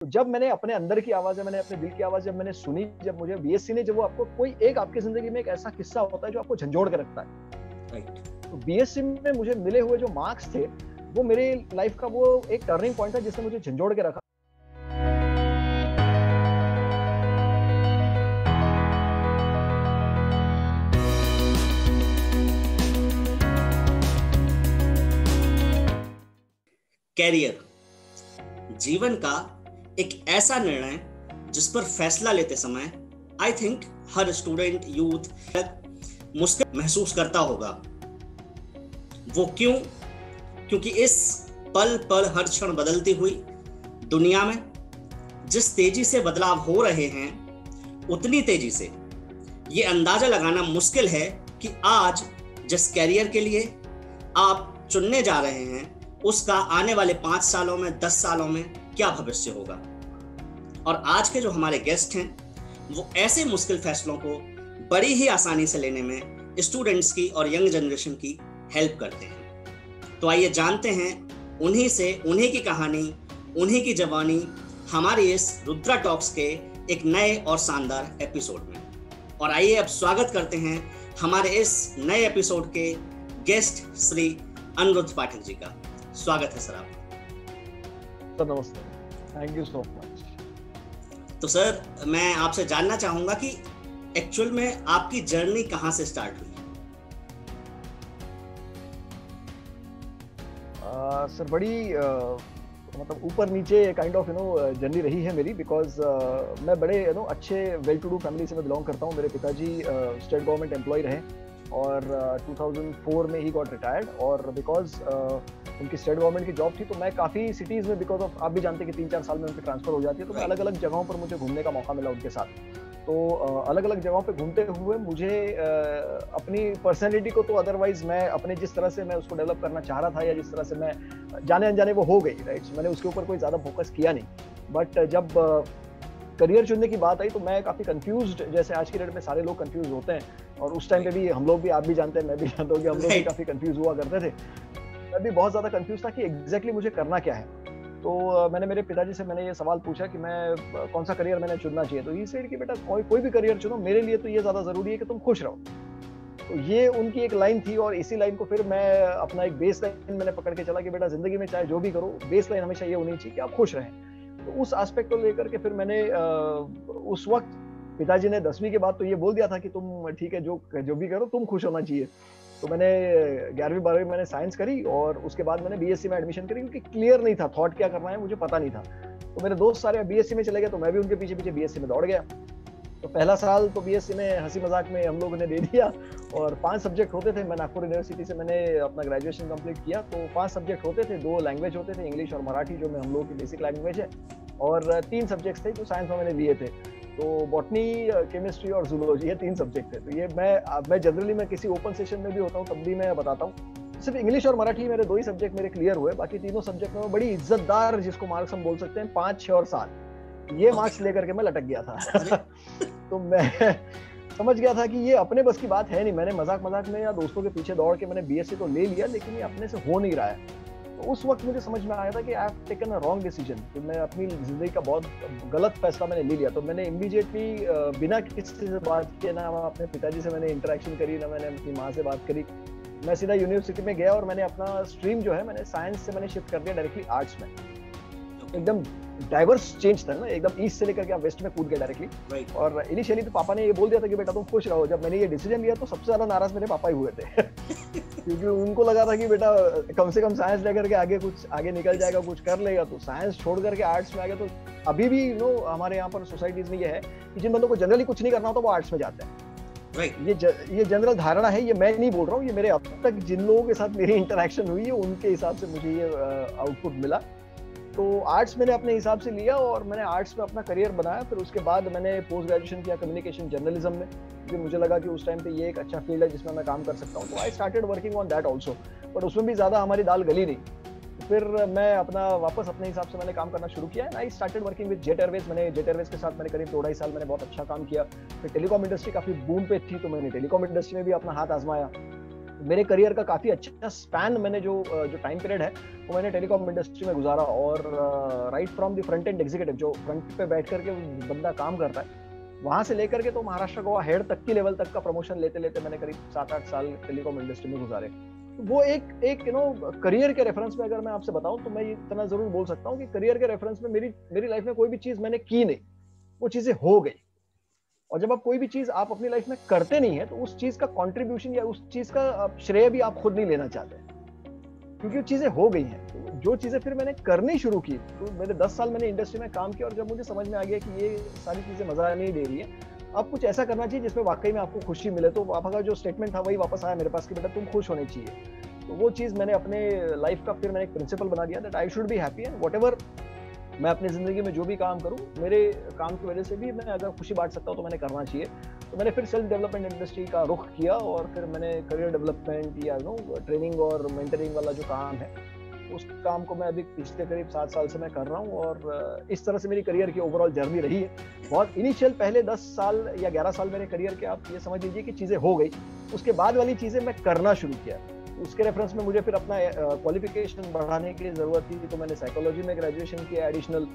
तो जब मैंने अपने अंदर की आवाज़, मैंने अपने दिल की आवाज़ जब मैंने सुनी, जब मुझे बीएससी ने, जब वो आपको कोई एक आपकी ज़िंदगी में एक ऐसा किस्सा होता है जो आपको झंझोड़ के रखता है। राइट। तो बीएससी में मुझे मिले हुए जो मार्क्स थे, वो मेरे लाइफ का वो एक टर्निंग पॉइंट था जिसने मुझे झंझोड़ के रखा। कैरियर जीवन का एक ऐसा निर्णय जिस पर फैसला लेते समय I think her student youth मुश्किल महसूस करता होगा। वो क्यों? क्योंकि इस पल पल हर क्षण बदलती हुई दुनिया में जिस तेजी से बदलाव हो रहे हैं, उतनी तेजी से ये अंदाजा लगाना मुश्किल है कि आज जिस कैरियर के लिए आप चुनने जा रहे हैं उसका आने वाले 5 सालों में, 10 सालों में क्या भविष्य होगा। और आज के जो हमारे गेस्ट हैं वो ऐसे मुश्किल फैसलों को बड़ी ही आसानी से लेने में स्टूडेंट्स की और यंग जनरेशन की हेल्प करते हैं। तो आइए जानते हैं उन्हीं से, उन्हीं की कहानी, उन्हीं की जवानी हमारी इस रुद्रा टॉक्स के एक नए और शानदार एपिसोड में। और आइए अब स्वागत करते हैं हमारे इस नए एपिसोड के गेस्ट श्री अनिरुद्ध पाठक जी का। स्वागत है सर आपका। सर नमस्ते, थैंक यू सो मच। तो सर मैं आपसे जानना चाहूंगा कि एक्चुअल में आपकी जर्नी कहाँ से स्टार्ट हुई? सर बड़ी मतलब ऊपर नीचे काइंड ऑफ जर्नी रही है मेरी, बिकॉज मैं बड़े अच्छे वेल टू डू फैमिली से मैं बिलोंग करता हूँ। मेरे पिताजी स्टेट गवर्नमेंट एम्प्लॉय रहे और 2004 में ही गॉट रिटायर्ड। और बिकॉज उनकी स्टेट गवर्नमेंट की जॉब थी तो मैं काफ़ी सिटीज़ में, बिकॉज ऑफ आप भी जानते हैं कि 3-4 साल में उनकी ट्रांसफर हो जाती है, तो मैं अलग अलग जगहों पर मुझे घूमने का मौका मिला उनके साथ। तो अलग अलग जगहों पे घूमते हुए मुझे अपनी पर्सनैलिटी को, तो अदरवाइज मैं अपने जिस तरह से मैं उसको डेवलप करना चाह रहा था या जिस तरह से मैं जाने अनजाने वो हो गई, राइट। मैंने उसके ऊपर कोई ज़्यादा फोकस किया नहीं। बट जब करियर चुनने की बात आई तो मैं काफ़ी कंफ्यूज्ड, जैसे आज की डेट में सारे लोग कंफ्यूज होते हैं और उस टाइम पे भी हम लोग भी, आप भी जानते हैं, मैं भी जानता हूँ कि हम लोग भी काफ़ी कंफ्यूज हुआ करते थे। मैं भी बहुत ज़्यादा कंफ्यूज था कि एग्जैक्टली मुझे करना क्या है। तो मैंने मेरे पिताजी से मैंने ये सवाल पूछा कि मैं कौन सा करियर मैंने चुनना चाहिए। तो ये सेड कि बेटा कोई भी करियर चुनो, मेरे लिए तो ये ज़्यादा ज़रूरी है कि तुम खुश रहो। तो ये उनकी एक लाइन थी और इसी लाइन को फिर मैं अपना एक बेस लाइन मैंने पकड़ के चला कि बेटा ज़िंदगी में चाहे जो भी करो, बेस लाइन हमेशा ये होनी चाहिए कि आप खुश रहें। तो उस एस्पेक्ट को लेकर के फिर मैंने उस वक्त पिताजी ने 10वीं के बाद तो ये बोल दिया था कि तुम ठीक है, जो भी करो तुम खुश होना चाहिए। तो मैंने 11वीं 12वीं मैंने साइंस करी और उसके बाद मैंने बीएससी में एडमिशन करी, क्योंकि क्लियर नहीं था थॉट क्या करना है, मुझे पता नहीं था। तो मेरे दोस्त सारे बीएससी में चले गए तो मैं भी उनके पीछे पीछे बीएससी में दौड़ गया। तो पहला साल तो बीएससी में हंसी मजाक में हम लोगों ने दे दिया और 5 सब्जेक्ट होते थे। मैं नागपुर यूनिवर्सिटी से मैंने अपना ग्रेजुएशन कंप्लीट किया। तो 5 सब्जेक्ट होते थे, 2 लैंग्वेज होते थे, इंग्लिश और मराठी, जो हम लोगों की बेसिक लैंग्वेज है, और 3 सब्जेक्ट्स थे जो साइंस में मैंने लिए थे। तो बॉटनी, केमिस्ट्री और जूलॉजी, ये 3 सब्जेक्ट थे। तो ये मैं जनरली मैं किसी ओपन सेशन में भी होता हूँ तब भी मैं बताता हूँ, सिर्फ इंग्लिश और मराठी मेरे 2 ही सब्जेक्ट मेरे क्लियर हुए। बाकी तीनों सब्जेक्ट में बड़ी इज्जतदार, जिसको मार्क्स हम बोल सकते हैं 5, 6 और 7, ये मार्क्स लेकर के मैं लटक गया था। तो मैं समझ गया था कि ये अपने बस की बात है नहीं। मैंने मजाक मजाक में या दोस्तों के पीछे दौड़ के मैंने बीएससी तो ले लिया, लेकिन ये अपने से हो नहीं रहा है। तो उस वक्त मुझे समझ में आया था कि I have taken a wrong decision, कि मैं अपनी जिंदगी का बहुत गलत फैसला मैंने ले लिया। तो मैंने इमीडिएटली बिना किसी से बात किए, ना अपने पिताजी से मैंने इंटरेक्शन करी, ना मैंने अपनी माँ से बात करी, मैं सीधा यूनिवर्सिटी में गया और मैंने अपना स्ट्रीम जो है मैंने साइंस से मैंने शिफ्ट कर दिया डायरेक्टली आर्ट्स में। एकदम डाइवर्स चेंज था ना, एकदम ईस्ट से लेकर के आप वेस्ट में कूद गए डायरेक्टली। और इनिशियली तो पापा ने ये बोल दिया था कि बेटा तुम खुश रहो। जब मैंने ये डिसीजन लिया तो सबसे ज्यादा नाराज मेरे पापा ही हुए थे क्योंकि उनको लगा था कि बेटा कम से कम साइंस लेकर के आगे निकल जाएगा, कुछ कर लेगा। तो साइंस छोड़ करके आर्ट्स में आ गया। तो अभी भी हमारे यहाँ पर सोसाइटीज में ये है कि जिन बंदों को जनरली कुछ नहीं करना होता वो आर्ट्स में जाते हैं। ये जनरल धारणा है, ये मैं नहीं बोल रहा हूँ, ये मेरे अब तक जिन लोगों के साथ मेरी इंटरेक्शन हुई है उनके हिसाब से मुझे ये आउटपुट मिला। तो आर्ट्स मैंने अपने हिसाब से लिया और मैंने आर्ट्स में अपना करियर बनाया। फिर उसके बाद मैंने पोस्ट ग्रेजुएशन किया कम्युनिकेशन जर्नलिज्म में, क्योंकि मुझे लगा कि उस टाइम पे ये एक अच्छा फील्ड है जिसमें मैं काम कर सकता हूँ। तो I started working on that also, but उसमें भी ज़्यादा हमारी दाल गली नहीं। फिर मैं अपना वापस अपने हिसाब से मैंने काम करना शुरू किया। I started working with jet Airways. मैंने जेट एयरवेज के साथ मैंने करीब 2-2.5 साल मैंने बहुत अच्छा काम किया। फिर टेलीकॉम इंडस्ट्री काफ़ी बूम पे थी तो मैंने टेलीकॉम इंडस्ट्री में भी अपना हाथ आजमाया। मेरे करियर का काफी अच्छा स्पैन मैंने जो टाइम पीरियड है वो मैंने टेलीकॉम इंडस्ट्री में गुजारा, और right from the front end executive, जो फ्रंट पे बैठ करके बंदा काम करता है, वहां से लेकर के तो महाराष्ट्र गोवा हेड तक की लेवल तक का प्रमोशन लेते लेते मैंने करीब 7-8 साल टेलीकॉम इंडस्ट्री में गुजारे। तो वो एक करियर के रेफरेंस में अगर मैं आपसे बताऊं तो मैं इतना जरूर बोल सकता हूं कि करियर के रेफरेंस में मेरी लाइफ में कोई भी चीज मैंने की नहीं, वो चीजें हो गई। और जब आप कोई भी चीज आप अपनी लाइफ में करते नहीं है तो उस चीज का कंट्रीब्यूशन या उस चीज का श्रेय भी आप खुद नहीं लेना चाहते, क्योंकि वो चीजें हो गई हैं। तो जो चीजें फिर मैंने करनी शुरू की, तो मेरे 10 साल मैंने इंडस्ट्री में काम किया, और जब मुझे समझ में आ गया कि ये सारी चीजें मजा नहीं दे रही है, अब कुछ ऐसा करना चाहिए जिसमें वाकई में आपको खुशी मिले। तो आपका जो स्टेटमेंट था वही वापस आया मेरे पास कि बेटा तुम खुश होने चाहिए। तो वो चीज मैंने अपने लाइफ का फिर मैंने एक प्रिंसिपल बना दिया, that I should be happy, and whatever मैं अपनी जिंदगी में जो भी काम करूं, मेरे काम की वजह से भी मैं अगर खुशी बांट सकता हूं तो मैंने करना चाहिए। तो मैंने फिर सेल्फ डेवलपमेंट इंडस्ट्री का रुख किया, और फिर मैंने करियर डेवलपमेंट या ट्रेनिंग और मेंटरिंग वाला जो काम है, उस काम को मैं अभी पिछले करीब 7 साल से मैं कर रहा हूँ। और इस तरह से मेरी करियर की ओवरऑल जर्नी रही है। बहुत इनिशियल पहले 10 साल या 11 साल मेरे करियर के, आप ये समझ लीजिए कि चीज़ें हो गई, उसके बाद वाली चीज़ें मैं करना शुरू किया। उसके रेफरेंस में मुझे फिर अपना क्वालिफिकेशन बढ़ाने की ज़रूरत थी, तो मैंने साइकोलॉजी में ग्रेजुएशन किया एडिशनल।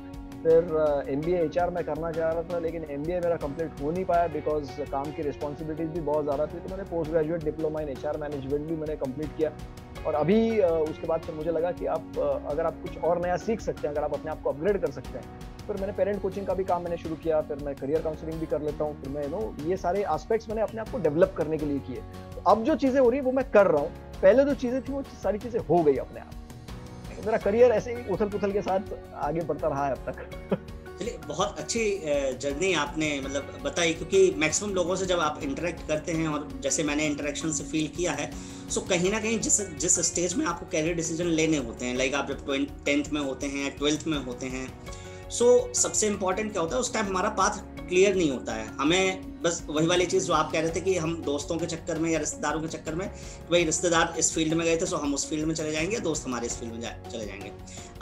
फिर MBA HR में करना चाह रहा था, लेकिन MBA मेरा कंप्लीट हो नहीं पाया बिकॉज काम की रिस्पॉन्सिबिलिटीज भी बहुत ज़्यादा थी। तो मैंने post graduate diploma in HR management भी मैंने कंप्लीट किया। और अभी उसके बाद फिर मुझे लगा कि आप अगर आप कुछ और नया सीख सकते हैं, अगर आप अपने आप को अपग्रेड कर सकते हैं, फिर मैंने पेरेंट कोचिंग का भी काम मैंने शुरू किया। फिर मैं करियर काउंसलिंग भी कर लेता हूँ। फिर मैं ये सारे एस्पेक्ट्स मैंने अपने आप को डेवलप करने के लिए किए। तो अब जो चीज़ें हो रही है वो मैं कर रहा हूँ, पहले जो चीज़ें थी वो सारी चीज़ें हो गई अपने आप। तो मेरा करियर ऐसे ही उथल पुथल के साथ आगे बढ़ता रहा है अब तक। चलिए, बहुत अच्छी जर्नी आपने मतलब बताई, क्योंकि मैक्सिमम लोगों से जब आप इंटरेक्ट करते हैं, और जैसे मैंने इंटरेक्शन से फील किया है, सो कहीं ना कहीं जिस स्टेज में आपको कैरियर डिसीजन लेने होते हैं, लाइक आप जब 10th में होते हैं या 12th में होते हैं, सो सबसे इम्पॉर्टेंट क्या होता है, उस टाइम हमारा पाथ क्लियर नहीं होता है। हमें बस वही वाली चीज़ जो आप कह रहे थे कि हम दोस्तों के चक्कर में या रिश्तेदारों के चक्कर में, भाई रिश्तेदार इस फील्ड में गए थे सो हम उस फील्ड में चले जाएंगे, दोस्त हमारे इस फील्ड में चले जाएंगे।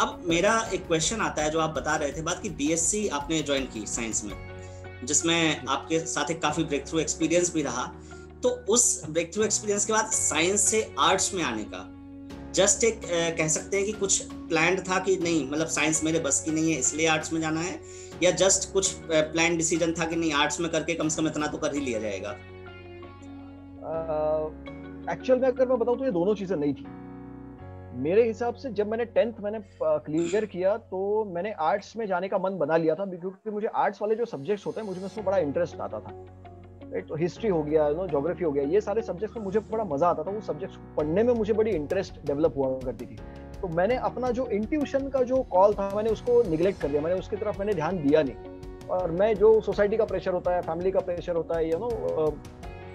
अब मेरा एक क्वेश्चन आता है, जो आप बता रहे थे बात कि BSc आपने ज्वाइन की साइंस में, जिसमें आपके साथ एक काफ़ी ब्रेक थ्रू एक्सपीरियंस भी रहा। तो उस ब्रेक थ्रू एक्सपीरियंस के बाद साइंस से आर्ट्स में आने का जस्ट एक कह सकते हैं कि कुछ प्लान्ड था कि नहीं, मतलब साइंस मेरे बस की नहीं है इसलिए आर्ट्स में जाना है, या जस्ट कुछ प्लान डिसीजन था कि नहीं आर्ट्स में करके कम से कम इतना तो कर ही लिया जाएगा? एक्चुअल में अगर मैं बताऊं तो ये दोनों चीजें नहीं थी मेरे हिसाब से। जब मैंने 10th मैंने क्लियर किया तो मैंने आर्ट्स में जाने का मन बना लिया था, क्योंकि मुझे आर्ट्स वाले जो सब्जेक्ट्स होते हैं मुझे उसमें बड़ा इंटरेस्ट आता था। तो हिस्ट्री हो गया, ज्योग्राफी हो गया, ये सारे सब्जेक्ट्स में मुझे बड़ा मजा आता था। वो सब्जेक्ट्स पढ़ने में मुझे बड़ी इंटरेस्ट डेवलप हुआ करती थी। तो मैंने अपना जो इंट्यूशन का जो कॉल था मैंने उसको निगलेक्ट कर दिया, मैंने उसकी तरफ मैंने ध्यान दिया नहीं। और मैं जो सोसाइटी का प्रेशर होता है, फैमिली का प्रेशर होता है,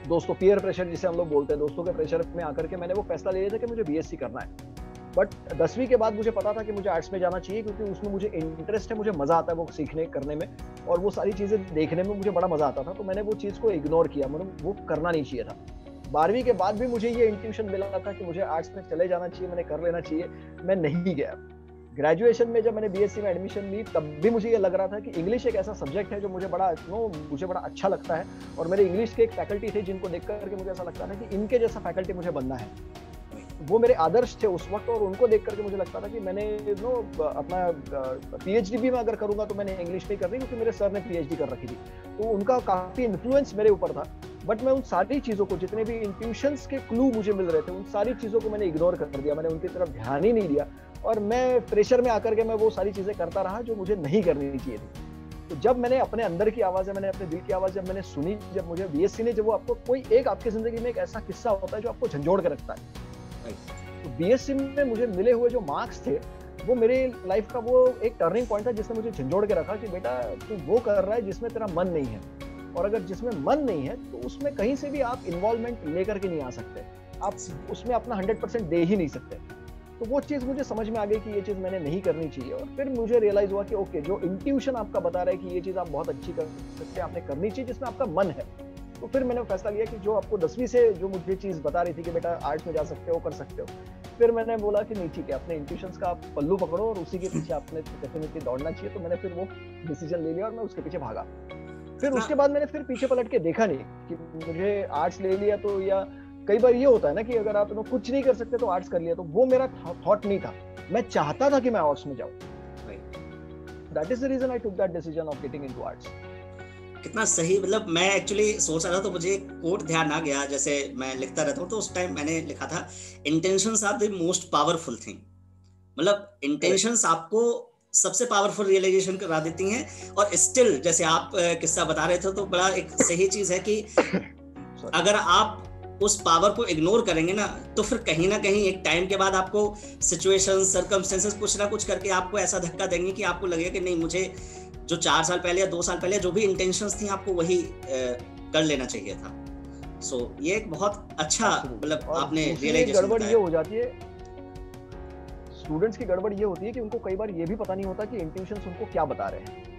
दोस्तों पीयर प्रेशर जिसे हम लोग बोलते हैं, दोस्तों के प्रेशर में आकर के मैंने वो फैसला ले लिया था कि मुझे BSc करना है। बट 10वीं के बाद मुझे पता था कि मुझे आर्ट्स में जाना चाहिए, क्योंकि उसमें मुझे इंटरेस्ट है, मुझे मजा आता है वो सीखने करने में, और वो सारी चीजें देखने में मुझे बड़ा मजा आता था। तो मैंने वो चीज को इग्नोर किया, मतलब वो करना नहीं चाहिए था। 12वीं के बाद भी मुझे ये इंट्यूशन मिला था कि मुझे आर्ट्स में चले जाना चाहिए, मैंने कर लेना चाहिए, मैं नहीं गया। ग्रेजुएशन में जब मैंने BSc में एडमिशन ली तब भी मुझे ये लग रहा था कि इंग्लिश एक ऐसा सब्जेक्ट है जो मुझे बड़ा अच्छा लगता है, और मेरे इंग्लिश के एक फैकल्टी थे जिनको देख करके मुझे ऐसा लगता था कि इनके जैसा फैकल्टी मुझे बनना है। वो मेरे आदर्श थे उस वक्त, और उनको देख करके मुझे लगता था कि मैंने अपना PhD भी मैं अगर करूंगा तो मैंने इंग्लिश में करनी, क्योंकि मेरे सर ने PhD कर रखी थी, तो उनका काफी इन्फ्लुएंस मेरे ऊपर था। बट मैं उन सारी चीजों को, जितने भी इंट्यूशंस के क्लू मुझे मिल रहे थे, उन सारी चीजों को मैंने इग्नोर कर दिया, मैंने उनकी तरफ ध्यान ही नहीं दिया, और मैं प्रेशर में आकर के मैं वो सारी चीजें करता रहा जो मुझे नहीं करनी चाहिए थी। तो जब मैंने अपने अंदर की आवाज़, मैंने अपने दिल की आवाज़ जब मैंने सुनी, जब मुझे BSc ने, जब वो आपको कोई एक आपकी जिंदगी में एक ऐसा किस्सा होता है जो आपको झंझोड़ के रखता है। तो BSc में मुझे मिले हुए जो मार्क्स थे वो मेरे लाइफ का वो एक टर्निंग पॉइंट था, जिसने मुझे झंझोड़ के रखा कि बेटा तू वो कर रहा है जिसमें तेरा मन नहीं है, और अगर जिसमें मन नहीं है तो उसमें कहीं से भी आप इन्वॉल्वमेंट लेकर के नहीं आ सकते, आप उसमें अपना 100% दे ही नहीं सकते। तो वो चीज़ मुझे समझ में आ गई कि ये चीज़ मैंने नहीं करनी चाहिए। और फिर मुझे रियलाइज हुआ कि ओके, जो इंट्यूशन आपका बता रहा है कि ये चीज़ आप बहुत अच्छी कर सकते हैं, आपने करनी चाहिए जिसमें आपका मन है। तो फिर मैंने फैसला लिया कि जो आपको 10वीं से जो मुझे चीज़ बता रही थी कि बेटा आर्ट्स में जा सकते हो, कर सकते हो, फिर मैंने बोला कि नहीं ठीक है, अपने इंट्यूशंस का आप पल्लू पकड़ो और उसी के पीछे आपने डेफिनेटली दौड़ना चाहिए। तो मैंने फिर वो डिसीजन ले लिया और मैं उसके पीछे भागा। फिर उसके बाद मैंने फिर पीछे पलट के देखा नहीं कि मुझे आर्ट्स ले लिया तो या कई बार ये होता है ना कि अगर आप कुछ नहीं कर सकते तो आर्ट्स कर लिया, तो वो मेरा थॉट नहीं था। मैं चाहता था कि मैं आर्ट्स में जाऊं। That is the reason I took that decision of getting into arts. कितना सही, मतलब मैं एक्चुअली सोच रहा था तो मुझे एक कोट ध्यान आ गया, जैसे मैं लिखता रहता हूँ तो उस टाइम मैंने लिखा था, intentions are the most powerful thing. मतलब इंटेंशंस आपको सबसे पावरफुल रियलाइजेशन करा देती हैं। और स्टिल जैसे आप किस्सा बता रहे थे तो बड़ा एक सही चीज है कि अगर आप उस पावर को इग्नोर करेंगे ना, तो फिर कहीं ना कहीं एक टाइम के बाद आपको सिचुएशन, सर्कमस्टेंसेस कुछ ना कुछ करके आपको ऐसा धक्का देंगे कि आपको लगेगा कि नहीं, मुझे जो 4 साल पहले या 2 साल पहले जो भी इंटेंशंस थी आपको वही कर लेना चाहिए था। सो ये एक बहुत अच्छा, मतलब आपने रियलाइजेशन गड़बड़ ये हो जाती है, स्टूडेंट्स की गड़बड़ ये होती है कि उनको कई बार ये भी पता नहीं होता कि इंटेंशंस उनको क्या बता रहे हैं।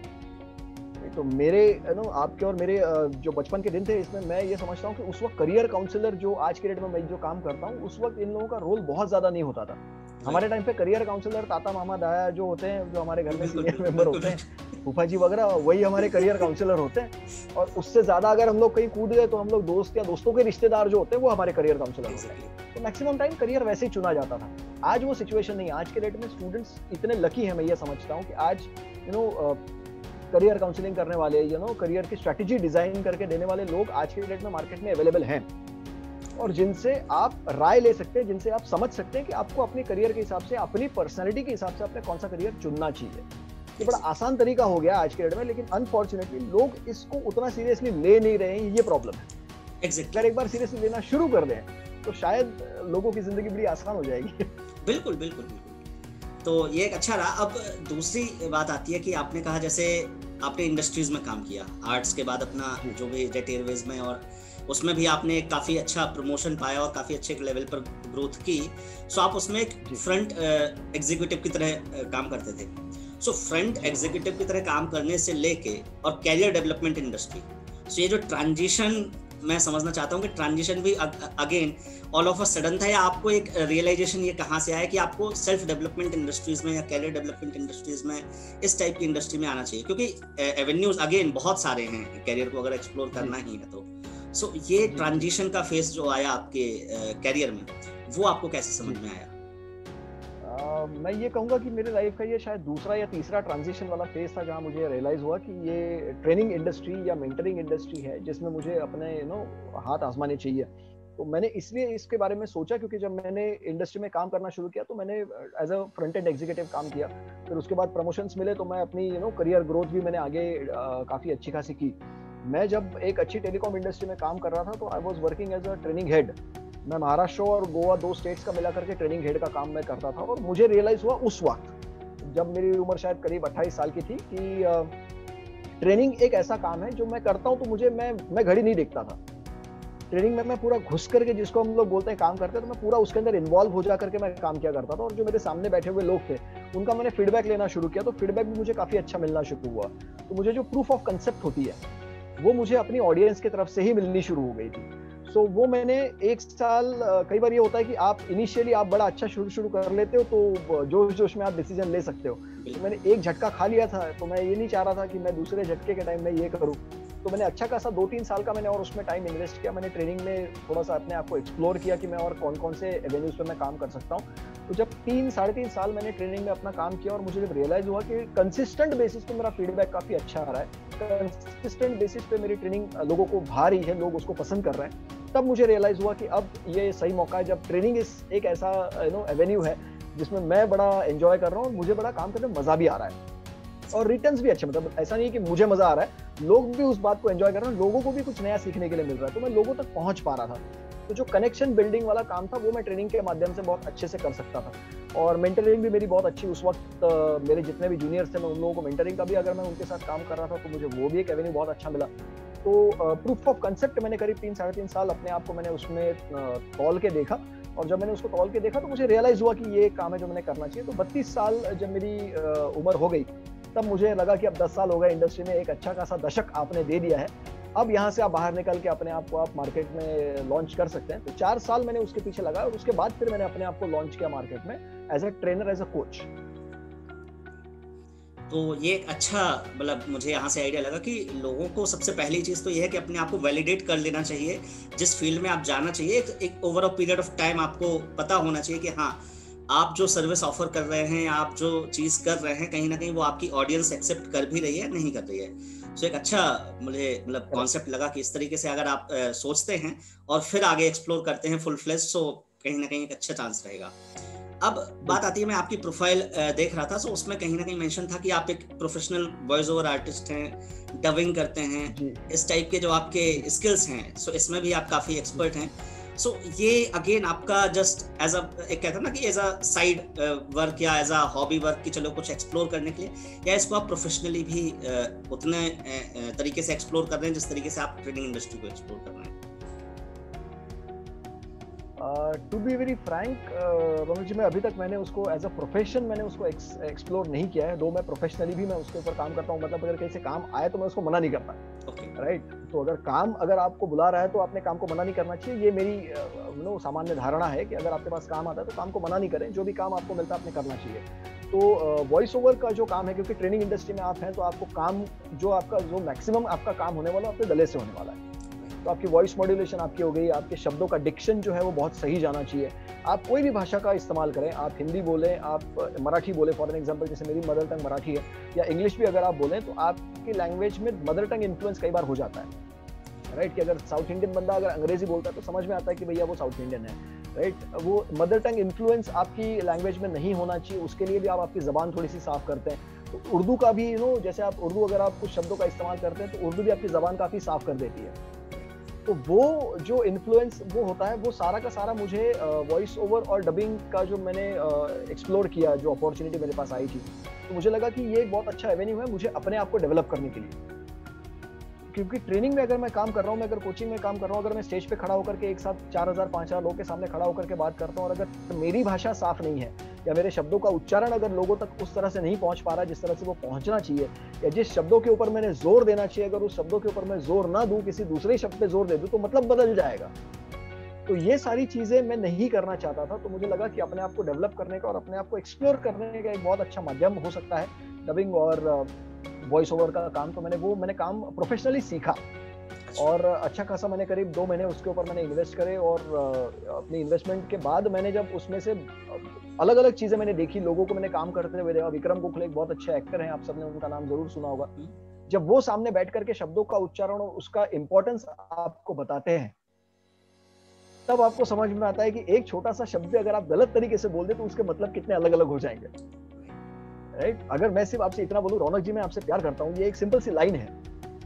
तो मेरे आपके और मेरे जो बचपन के दिन थे, इसमें मैं ये समझता हूँ कि उस वक्त करियर काउंसलर जो आज के डेट में मैं जो काम करता हूँ, उस वक्त इन लोगों का रोल बहुत ज्यादा नहीं होता था। हमारे टाइम पे करियर काउंसलर ताता मामा दाया जो होते हैं, जो हमारे घर में सीनियर मेंबर होते हैं, फूफा जी वगैरह, वही हमारे करियर काउंसलर होते हैं। और उससे ज्यादा अगर हम लोग कहीं कूद गए तो हम लोग दोस्त या दोस्तों के रिश्तेदार जो होते हैं वो हमारे करियर काउंसलर होते हैं। तो मैक्सिमम टाइम करियर वैसे ही चुना जाता था। आज वो सिचुएशन नहीं है। आज के डेट में स्टूडेंट्स इतने लकी हैं, मैं ये समझता हूँ कि आज करियर काउंसलिंग करने वाले, करियर की स्ट्रेटेजी डिजाइन करके देने वाले लोग आज के डेट में मार्केट में अवेलेबल हैं, और जिनसे आप राय ले सकते हैं, जिनसे आप समझ सकते हैं कि आपको अपने करियर के हिसाब से, अपनी पर्सनैलिटी के हिसाब से अपने कौन सा करियर चुनना चाहिए। ये बड़ा आसान तरीका हो गया आज के डेट में, लेकिन अनफॉर्चुनेटली लोग इसको उतना सीरियसली ले नहीं रहे हैं। ये प्रॉब्लम है। अगर एक बार सीरियसली लेना शुरू कर दें तो शायद लोगों की जिंदगी बड़ी आसान हो जाएगी। बिल्कुल बिल्कुल बिल्कुल। तो ये एक अच्छा रहा। अब दूसरी बात आती है कि आपने कहा जैसे आपने इंडस्ट्रीज में काम किया आर्ट्स के बाद, अपना जो भी जेट एयरवेज में, और उसमें भी आपने काफ़ी अच्छा प्रमोशन पाया और काफ़ी अच्छे लेवल पर ग्रोथ की। सो आप उसमें एक फ्रंट एग्जीक्यूटिव की तरह काम करते थे। सो फ्रंट एग्जीक्यूटिव की तरह काम करने से लेके और कैरियर डेवलपमेंट इंडस्ट्री, सो ये जो ट्रांजिशन, मैं समझना चाहता हूँ कि ट्रांजिशन भी again all of a sudden था, या आपको एक रियलाइजेशन ये कहाँ से आया कि आपको सेल्फ डेवलपमेंट इंडस्ट्रीज में या कैरियर डेवलपमेंट इंडस्ट्रीज में, इस टाइप की इंडस्ट्री में आना चाहिए? क्योंकि एवेन्यूज अगेन बहुत सारे हैं कैरियर को अगर एक्सप्लोर करना ही है तो। सो ये ट्रांजिशन का फेस जो आया आपके कैरियर में, वो आपको कैसे समझ में आया? मैं ये कहूँगा कि मेरे लाइफ का ये शायद दूसरा या तीसरा ट्रांजिशन वाला फेज था, जहाँ मुझे रियलाइज हुआ कि ये ट्रेनिंग इंडस्ट्री या मेंटरिंग इंडस्ट्री है जिसमें मुझे अपने हाथ आजमाने चाहिए। तो मैंने इसलिए इसके बारे में सोचा क्योंकि जब मैंने इंडस्ट्री में काम करना शुरू किया तो मैंने as a front end executive काम किया। फिर उसके बाद प्रमोशंस मिले तो मैं अपनी करियर ग्रोथ भी मैंने आगे काफ़ी अच्छी खासी की। मैं जब एक अच्छी टेलीकॉम इंडस्ट्री में काम कर रहा था तो I was working as a training head. मैं महाराष्ट्र और गोवा 2 स्टेट्स का मिला करके ट्रेनिंग हेड का काम मैं करता था। और मुझे रियलाइज हुआ उस वक्त, जब मेरी उम्र शायद करीब 28 साल की थी, कि ट्रेनिंग एक ऐसा काम है जो मैं करता हूँ तो मुझे मैं घड़ी नहीं देखता था। ट्रेनिंग में मैं पूरा घुस करके, जिसको हम लोग बोलते हैं काम करते हैं, तो मैं पूरा उसके अंदर इन्वॉल्व हो जा करके मैं काम किया करता था। और जो मेरे सामने बैठे हुए लोग थे उनका मैंने फीडबैक लेना शुरू किया, तो फीडबैक भी मुझे काफी अच्छा मिलना शुरू हुआ। तो मुझे जो प्रूफ ऑफ कंसेप्ट होती है वो मुझे अपनी ऑडियंस की तरफ से ही मिलनी शुरू हो गई थी। सो वो मैंने 1 साल, कई बार ये होता है कि आप इनिशियली आप बड़ा अच्छा शुरू कर लेते हो तो जोश में आप डिसीजन ले सकते हो। तो मैंने एक झटका खा लिया था, तो मैं ये नहीं चाह रहा था कि मैं दूसरे झटके के टाइम में ये करूँ। तो मैंने अच्छा खासा 2-3 साल का मैंने और उसमें टाइम इन्वेस्ट किया। मैंने ट्रेनिंग में थोड़ा सा अपने आप को एक्सप्लोर किया कि मैं और कौन कौन से एवेन्यूज पे मैं काम कर सकता हूँ। तो जब 3-3.5 साल मैंने ट्रेनिंग में अपना काम किया और मुझे जब रियलाइज हुआ कि कंसिस्टेंट बेसिस पे मेरा फीडबैक काफी अच्छा आ रहा है, कंसिस्टेंट बेसिस पे मेरी ट्रेनिंग लोगों को भा रही है, लोग उसको पसंद कर रहे हैं, तब मुझे रियलाइज हुआ कि अब ये सही मौका है, जब ट्रेनिंग एक ऐसा एवेन्यू है जिसमें मैं बड़ा एंजॉय कर रहा हूँ और मुझे बड़ा काम करने में मजा भी आ रहा है और रिटर्न्स भी अच्छे। मतलब ऐसा नहीं है कि मुझे मजा आ रहा है, लोग भी उस बात को एंजॉय कर रहे हैं, लोगों को भी कुछ नया सीखने के लिए मिल रहा है, तो मैं लोगों तक पहुंच पा रहा था। तो जो कनेक्शन बिल्डिंग वाला काम था वो मैं ट्रेनिंग के माध्यम से बहुत अच्छे से कर सकता था। और मेंटरिंग भी मेरी बहुत अच्छी, उस वक्त मेरे जितने भी जूनियर्स थे मैं उन लोगों को मेंटरिंग का भी, अगर मैं उनके साथ काम कर रहा था तो मुझे वो भी एक एवेन्यू बहुत अच्छा मिला। तो प्रूफ ऑफ कंसेप्ट मैंने करीब 3-3.5 साल अपने आप को मैंने उसमें तौल के देखा, और जब मैंने उसको तौल के देखा तो मुझे रियलाइज हुआ कि ये काम है जो मैंने करना चाहिए। तो 32 साल जब मेरी उम्र हो गई तब मुझे लगा कि अब 10 साल हो गए इंडस्ट्री में, एक अच्छा खासा दशक आपने दे दिया है, अब यहाँ से आप बाहर निकल के अपने आप को आप मार्केट में लॉन्च कर सकते हैं। तो 4 साल मैंने उसके पीछे लगाया और उसके बाद फिर मैंने अपने आप को लॉन्च किया मार्केट में as a trainer, as a coach. तो ये एक अच्छा, मतलब मुझे यहाँ से आइडिया लगा कि लोगों को सबसे पहली चीज़ तो ये है कि अपने आप को वैलिडेट कर लेना चाहिए, जिस फील्ड में आप जाना चाहिए एक over a period of time आपको पता होना चाहिए कि हाँ, आप जो सर्विस ऑफर कर रहे हैं, आप जो चीज़ कर रहे हैं, कहीं ना कहीं वो आपकी ऑडियंस एक्सेप्ट कर भी रही है, नहीं कर रही है। सो एक अच्छा मुझे मतलब कॉन्सेप्ट लगा कि इस तरीके से अगर आप सोचते हैं और फिर आगे एक्सप्लोर करते हैं फुल फ्लेज, सो कहीं ना कहीं एक अच्छा चांस रहेगा। अब बात आती है, मैं आपकी प्रोफाइल देख रहा था, सो उसमें कहीं ना कहीं मेंशन था कि आप एक प्रोफेशनल वॉइस ओवर आर्टिस्ट हैं, डबिंग करते हैं, इस टाइप के जो आपके स्किल्स हैं, सो इसमें भी आप काफ़ी एक्सपर्ट हैं। सो ये अगेन आपका जस्ट एज अ, एक कहता है ना कि एज अ साइड वर्क या एज अ हॉबी वर्क की चलो कुछ एक्सप्लोर करने के लिए, या इसको आप प्रोफेशनली भी उतने तरीके से एक्सप्लोर कर रहे हैं जिस तरीके से आप ट्रेनिंग इंडस्ट्री को एक्सप्लोर कर रहे हैं? To be very frank Ramesh ji, मैं अभी तक मैंने उसको एज अ प्रोफेशन मैंने उसको एक्सप्लोर नहीं किया है, दो मैं प्रोफेशनली भी मैं उसके ऊपर काम करता हूँ। मतलब अगर कहीं से काम आए तो मैं उसको मना नहीं करता, राइट? तो अगर आपको बुला रहा है तो आपने काम को मना नहीं करना चाहिए, ये मेरी सामान्य धारणा है कि अगर आपके पास काम आता है तो काम को मना नहीं करें, जो भी काम आपको मिलता है आपने करना चाहिए। तो वॉइस ओवर का जो काम है, क्योंकि ट्रेनिंग इंडस्ट्री में आप हैं, तो आपको काम जो मैक्सिमम आपका काम होने वाला है आपके गले से होने वाला है। तो आपकी वॉइस मॉड्यूलेशन आपकी हो गई, आपके शब्दों का डिक्शन जो है वो बहुत सही जाना चाहिए। आप कोई भी भाषा का इस्तेमाल करें, आप हिंदी बोलें, आप मराठी बोलें, फॉर एन एग्जांपल जैसे मेरी मदर टंग मराठी है, या इंग्लिश भी अगर आप बोलें तो आपकी लैंग्वेज में मदर टंग इन्फ्लुएंस कई बार हो जाता है, राइट? कि अगर साउथ इंडियन बंदा अगर अंग्रेजी बोलता है तो समझ में आता है कि भैया वो साउथ इंडियन है, राइट? वो मदर टंग इन्फ्लुएंस आपकी लैंग्वेज में नहीं होना चाहिए, उसके लिए भी आप आपकी जबान थोड़ी सी साफ करते हैं। तो उर्दू का भी जैसे आप उर्दू अगर आप कुछ शब्दों का इस्तेमाल करते हैं तो उर्दू भी आपकी जबान काफी साफ कर देती है। तो वो जो इन्फ्लुएंस वो होता है, वो सारा का सारा मुझे वॉइस ओवर और डबिंग का जो मैंने एक्सप्लोर किया, जो अपॉर्चुनिटी मेरे पास आई थी, तो मुझे लगा कि ये एक बहुत अच्छा एवेन्यू है मुझे अपने आप को डेवलप करने के लिए। क्योंकि ट्रेनिंग में अगर मैं काम कर रहा हूँ, मैं अगर कोचिंग में काम कर रहा हूँ, अगर मैं स्टेज पे खड़ा होकर के एक साथ 4000-5000 लोगों के सामने खड़ा होकर के बात करता हूँ, और अगर मेरी भाषा साफ नहीं है या मेरे शब्दों का उच्चारण अगर लोगों तक उस तरह से नहीं पहुंच पा रहा जिस तरह से वो पहुंचना चाहिए, या जिस शब्दों के ऊपर मैंने जोर देना चाहिए अगर उस शब्दों के ऊपर मैं जोर ना दूं, किसी दूसरे शब्द पे जोर दे दूं, तो मतलब बदल जाएगा। तो ये सारी चीजें मैं नहीं करना चाहता था। तो मुझे लगा कि अपने आप को डेवलप करने का और अपने आप को एक्सप्लोर करने का एक बहुत अच्छा माध्यम हो सकता है डबिंग और वॉइस ओवर का काम। तो मैंने काम प्रोफेशनली सीखा, और अच्छा खासा मैंने करीब 2 महीने उसके ऊपर मैंने इन्वेस्ट करे, और अपनी इन्वेस्टमेंट के बाद मैंने जब उसमें से अलग अलग चीजें मैंने देखी, लोगों को मैंने काम करते हुए देखा। विक्रम गोखले एक बहुत अच्छे एक्टर हैं, आप सबने उनका नाम जरूर सुना होगा। जब वो सामने बैठ करके शब्दों का उच्चारण और उसका इंपॉर्टेंस आपको बताते हैं, तब आपको समझ में आता है कि एक छोटा सा शब्द अगर आप गलत तरीके से बोल दे तो उसके मतलब कितने अलग अलग हो जाएंगे, राइट? अगर मैं सिर्फ आपसे इतना बोलूं, रौनक जी मैं आपसे प्यार करता हूं, ये एक सिंपल सी लाइन है,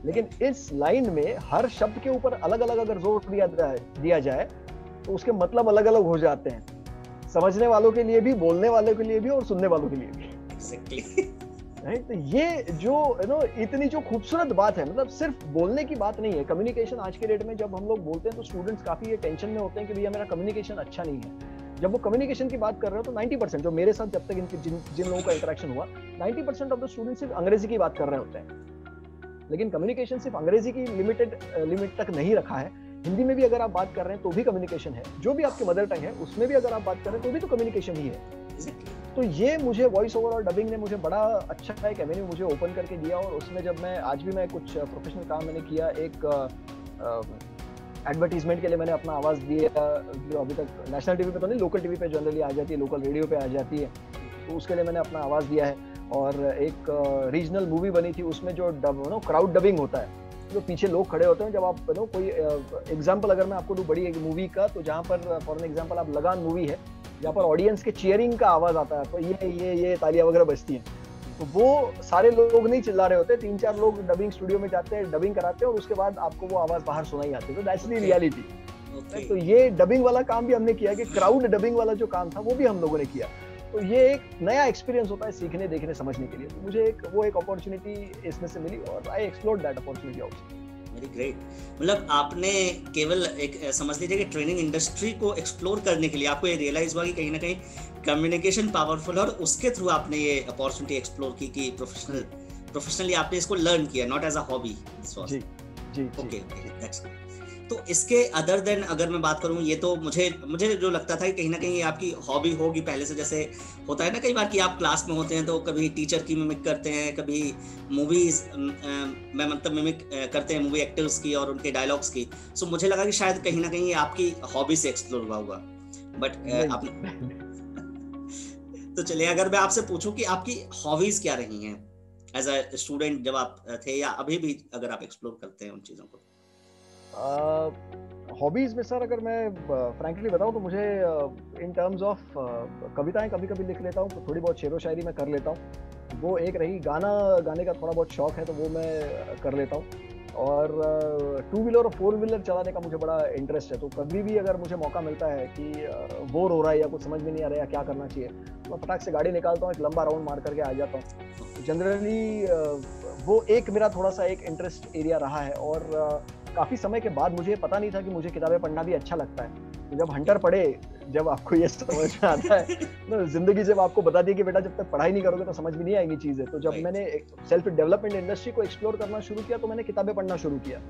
लेकिन इस लाइन में हर शब्द के ऊपर अलग अलग अगर जोर दिया जाए तो उसके मतलब अलग अलग हो जाते हैं, समझने वालों के लिए भी, बोलने वालों के लिए भी, और सुनने वालों के लिए भी। Exactly. राइट? तो ये जो इतनी जो खूबसूरत बात है, मतलब सिर्फ बोलने की बात नहीं है। कम्युनिकेशन आज के डेट में जब हम लोग बोलते हैं तो स्टूडेंट्स काफी ये टेंशन में होते हैं कि भैया मेरा कम्युनिकेशन अच्छा नहीं है। जब वो कम्युनिकेशन की बात कर रहे हो तो 90% जो मेरे साथ जब तक जिन लोगों का इंटरेक्शन हुआ, 90% ऑफ द स्टूडेंट्स सिर्फ अंग्रेजी की बात कर रहे होते हैं। लेकिन कम्युनिकेशन सिर्फ अंग्रेजी की लिमिट तक नहीं रखा है, हिंदी में भी अगर आप बात कर रहे हैं तो भी कम्युनिकेशन है, जो भी आपकी मदर टंग है उसमें भी अगर आप बात कर रहे हैं तो भी तो कम्युनिकेशन ही है। तो ये मुझे वॉइस ओवर और डबिंग ने मुझे बड़ा अच्छा एक एवेन्यू मुझे ओपन करके दिया, और उसमें जब मैं आज भी मैं कुछ प्रोफेशनल काम मैंने किया, एक एडवर्टीजमेंट के लिए मैंने अपना आवाज दिया, जो अभी तक नेशनल टीवी पे तो नहीं, लोकल टीवी पे जनरली आ जाती है, लोकल रेडियो पे आ जाती है, तो उसके लिए मैंने अपना आवाज दिया है। और एक रीजनल मूवी बनी थी, उसमें जो क्राउड डबिंग होता है, जो पीछे लोग खड़े होते हैं, जब आप कोई एग्जांपल अगर मैं आपको दूं बड़ी एक मूवी का, तो जहां पर फॉर एन एग्जांपल आप लगान मूवी है, जहां पर ऑडियंस के चीयरिंग का आवाज आता है, तो ये तालियां वगैरह बजती हैं, तो वो सारे लोग नहीं चिल्ला रहे होते, 3-4 लोग डबिंग स्टूडियो में जाते हैं, डबिंग कराते हैं, और उसके बाद आपको वो आवाज बाहर सुनाई आती है। तो दैट्स द रियलिटी। तो ये डबिंग वाला काम भी हमने किया, कि क्राउड डबिंग वाला जो काम था वो भी हम लोगों ने किया। तो ये एक नया एक्सपीरियंस होता है सीखने, देखने, समझने के लिए। तो मुझे एक अपॉर्चुनिटी इसमें से मिली, और I explored that opportunity also. Very great. मतलब आपने केवल एक समझ लीजिए कि ट्रेनिंग इंडस्ट्री को एक्सप्लोर करने के लिए आपको ये रियलाइज हुआ कि कहीं ना कहीं कम्युनिकेशन पावरफुल, और उसके थ्रू आपने ये अपॉर्चुनिटी एक्सप्लोर की कि प्रोफेशनली आपने इसको लर्न किया, नॉट एज अ हॉबी। जी जी, ओके, दैट्स ग्रेट। तो इसके अदर देन अगर मैं बात करूं, ये तो मुझे जो लगता था कि कहीं ना कहीं आपकी हॉबी होगी पहले से। जैसे होता है ना कई बार कि आप क्लास में होते हैं तो कभी टीचर की मिमिक करते हैं, कभी मूवीज में मतलब मिमिक करते हैं मूवी एक्टर्स की और उनके डायलॉग्स की। सो मुझे लगा कि शायद कहीं ना कहीं आपकी हॉबी से एक्सप्लोर हुआ होगा, बट आप तो चलिए अगर मैं आपसे पूछूं कि आपकी हॉबीज क्या रही हैं एज अ स्टूडेंट जब आप थे, या अभी भी अगर आप एक्सप्लोर करते हैं उन चीजों को। हॉबीज में सर अगर मैं फ्रैंकली बताऊं तो मुझे इन टर्म्स ऑफ कविताएं कभी कभी लिख लेता हूं, थोड़ी बहुत शेरो शायरी मैं कर लेता हूं, वो एक रही। गाने का थोड़ा बहुत शौक है तो वो मैं कर लेता हूं। और टू व्हीलर और फोर व्हीलर चलाने का मुझे बड़ा इंटरेस्ट है, तो कभी भी अगर मुझे मौका मिलता है कि बोर हो रहा है या कुछ समझ में नहीं आ रहा है क्या करना चाहिए, तो मैं फटाक से गाड़ी निकालता हूँ, एक लंबा राउंड मार करके आ जाता हूँ। जनरली वो एक मेरा थोड़ा सा एक इंटरेस्ट एरिया रहा है। और काफी समय के बाद मुझे पता नहीं था कि मुझे किताबें पढ़ना भी अच्छा लगता है। तो जब हंटर पढ़े, जब आपको ये समझ में आता है ना, जिंदगी जब आपको बता दी कि बेटा जब तक पढ़ाई नहीं करोगे तो समझ में नहीं आएंगी चीजें, तो जब मैंने सेल्फ डेवलपमेंट इंडस्ट्री को एक्सप्लोर करना शुरू किया तो मैंने किताबें पढ़ना शुरू किया।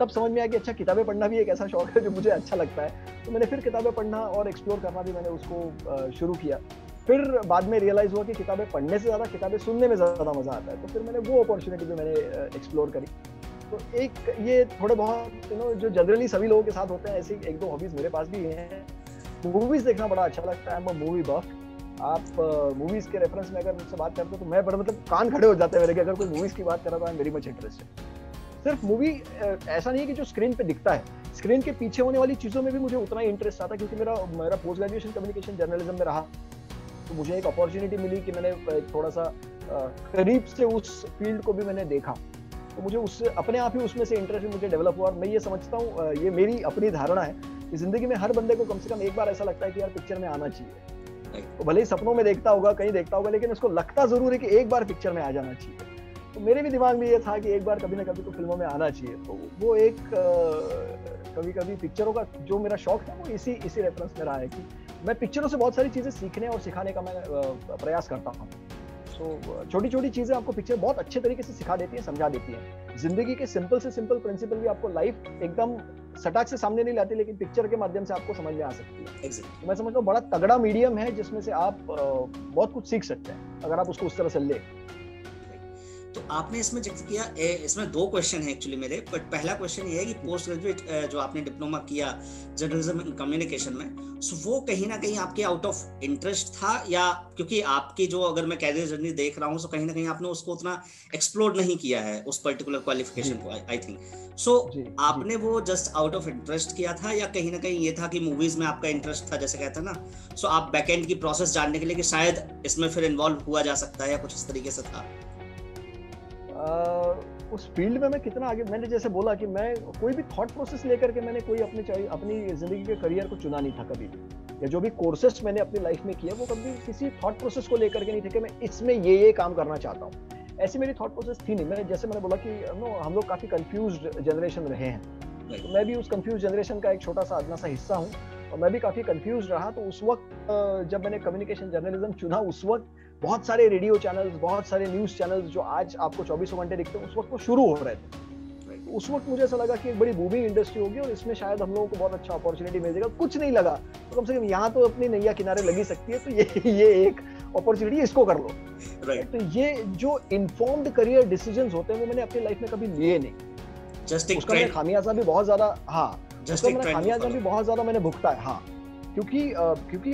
तब समझ में आया कि अच्छा, किताबें पढ़ना भी एक ऐसा शौक है जो मुझे अच्छा लगता है। तो मैंने फिर किताबें पढ़ना और एक्सप्लोर करना भी मैंने उसको शुरू किया। फिर बाद में रियलाइज हुआ कि किताबें पढ़ने से ज्यादा किताबें सुनने में ज्यादा मजा आता है, तो फिर मैंने वो अपॉर्चुनिटी भी मैंने एक्सप्लोर करी। तो एक ये थोड़े बहुत जो जनरली सभी लोगों के साथ होते हैं, ऐसी एक दो हॉबीज मेरे पास भी हैं। मूवीज देखना बड़ा अच्छा लगता है, मैं मूवी बफ। आप मूवीज के रेफरेंस में अगर मुझसे बात करते हो तो मैं बड़ा मतलब कान खड़े हो जाते हैं मेरे कि अगर कोई मूवीज की बात कर रहा है तो I am very much interested. सिर्फ मूवी ऐसा नहीं है कि जो स्क्रीन पे दिखता है, स्क्रीन के पीछे होने वाली चीजों में भी मुझे उतना ही इंटरेस्ट आता है, क्योंकि मेरा पोस्ट ग्रेजुएशन कम्युनिकेशन जर्नलिज्म में रहा। तो मुझे एक अपॉर्चुनिटी मिली कि मैंने थोड़ा सा करीब से उस फील्ड को भी मैंने देखा, तो मुझे उससे अपने आप ही उसमें से इंटरेस्ट भी मुझे डेवलप हुआ। और मैं ये समझता हूँ, ये मेरी अपनी धारणा है कि जिंदगी में हर बंदे को कम से कम एक बार ऐसा लगता है कि यार पिक्चर में आना चाहिए। तो भले ही सपनों में देखता होगा, कहीं देखता होगा, लेकिन उसको लगता जरूर है कि एक बार पिक्चर में आ जाना चाहिए। तो मेरे भी दिमाग में ये था कि एक बार कभी ना कभी तो फिल्मों में आना चाहिए। तो वो एक कभी कभी पिक्चरों का जो मेरा शौक है वो इसी रेफरेंस में रहा है कि मैं पिक्चरों से बहुत सारी चीजें सीखने और सिखाने का मैं प्रयास करता हूँ। तो छोटी छोटी चीजें आपको पिक्चर बहुत अच्छे तरीके से सिखा देती है, समझा देती है। जिंदगी के सिंपल से सिंपल प्रिंसिपल भी आपको लाइफ एकदम सटाक से सामने नहीं लाती, लेकिन पिक्चर के माध्यम से आपको समझ में आ सकती है। तो मैं समझता हूँ बड़ा तगड़ा मीडियम है जिसमें से आप बहुत कुछ सीख सकते हैं अगर आप उसको उस तरह से ले। तो आपने इसमें जिक्र किया, इसमें दो क्वेश्चन है एक्चुअली मेरे, बट पहला क्वेश्चन ये है कि पोस्ट ग्रेजुएट जो आपने डिप्लोमा किया जर्नलिज्म एंड कम्युनिकेशन में, सो वो कहीं ना कहीं आपके आउट ऑफ इंटरेस्ट था, या क्योंकि आपकी जो अगर मैं कैरियर जर्नी देख रहा हूँ सो कहीं ना कहीं आपने उसको उतना एक्सप्लोर नहीं किया है उस पर्टिकुलर क्वालिफिकेशन को, आई थिंक सो आपने वो जस्ट आउट ऑफ इंटरेस्ट किया था, या कहीं ना कहीं ये था कि मूवीज में आपका इंटरेस्ट था जैसे कहते हैं ना, सो आप बैकएंड की प्रोसेस जानने के लिए कि शायद इसमें फिर इन्वॉल्व हुआ जा सकता है या कुछ इस तरीके से था? उस फील्ड में मैं कितना आगे, मैंने जैसे बोला कि मैं कोई भी थॉट प्रोसेस लेकर के मैंने कोई अपनी जिंदगी के करियर को चुना नहीं था कभी भी, या जो भी कोर्सेस मैंने अपनी लाइफ में किए वो कभी किसी थॉट प्रोसेस को लेकर के नहीं थे कि मैं इसमें ये काम करना चाहता हूँ। ऐसी मेरी थॉट प्रोसेस थी नहीं। मैंने बोला कि हम लोग काफी कंफ्यूज्ड जनरेशन रहे हैं, तो मैं भी उस कंफ्यूज जनरेशन का एक छोटा सा अदना सा हिस्सा हूँ, और मैं भी काफी कंफ्यूज रहा। तो उस वक्त जब मैंने कम्युनिकेशन जर्नलिज्म चुना, उस वक्त बहुत सारे रेडियो चैनल्स, बहुत सारे न्यूज चैनल्स जो आज आपको 24 घंटे दिखते हैं, उस वक्त वो शुरू हो रहे थे। तो उस वक्त मुझे ऐसा लगा कि एक बड़ी बूमिंग इंडस्ट्री होगी और इसमें शायद हम लोगों को बहुत अच्छा अपॉर्चुनिटी मिल जाएगा। कुछ नहीं लगा तो कम से कम यहाँ तो अपनी नैया किनारे लगी सकती है, तो ये एक अपॉर्चुनिटी, इसको कर लो। तो ये जो इन्फॉर्म्ड करियर डिसीजंस होते हैं वो मैंने अपनी लाइफ में कभी लिए नहीं। उसका मैंने खामियाजा भी बहुत ज्यादा, खामियाजा भी बहुत ज्यादा मैंने भुगता है। हाँ, क्योंकि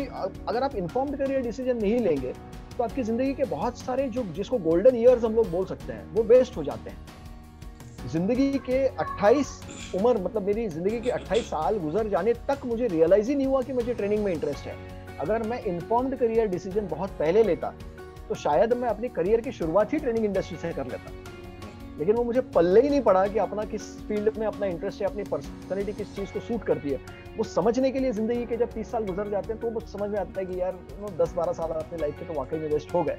अगर आप इन्फॉर्म्ड करियर डिसीजन नहीं लेंगे तो आपकी जिंदगी के बहुत सारे जो जिसको गोल्डन ईयर्स हम लोग बोल सकते हैं वो वेस्ट हो जाते हैं। जिंदगी के 28 उम्र, मतलब मेरी जिंदगी के 28 साल गुजर जाने तक मुझे रियलाइज ही नहीं हुआ कि मुझे ट्रेनिंग में इंटरेस्ट है। अगर मैं इन्फॉर्म्ड करियर डिसीजन बहुत पहले लेता तो शायद मैं अपनी करियर की शुरुआत ही ट्रेनिंग इंडस्ट्री से कर लेता, लेकिन वो मुझे पल्ले ही नहीं पड़ा कि अपना किस फील्ड में अपना इंटरेस्ट है, अपनी पर्सनैलिटी किस चीज को सूट करती है। वो समझने के लिए जिंदगी के जब 30 साल गुजर जाते हैं तो वो समझ में आता है कि यार 10-12 साल अपनी लाइफ के तो वाकई में वेस्ट हो गए।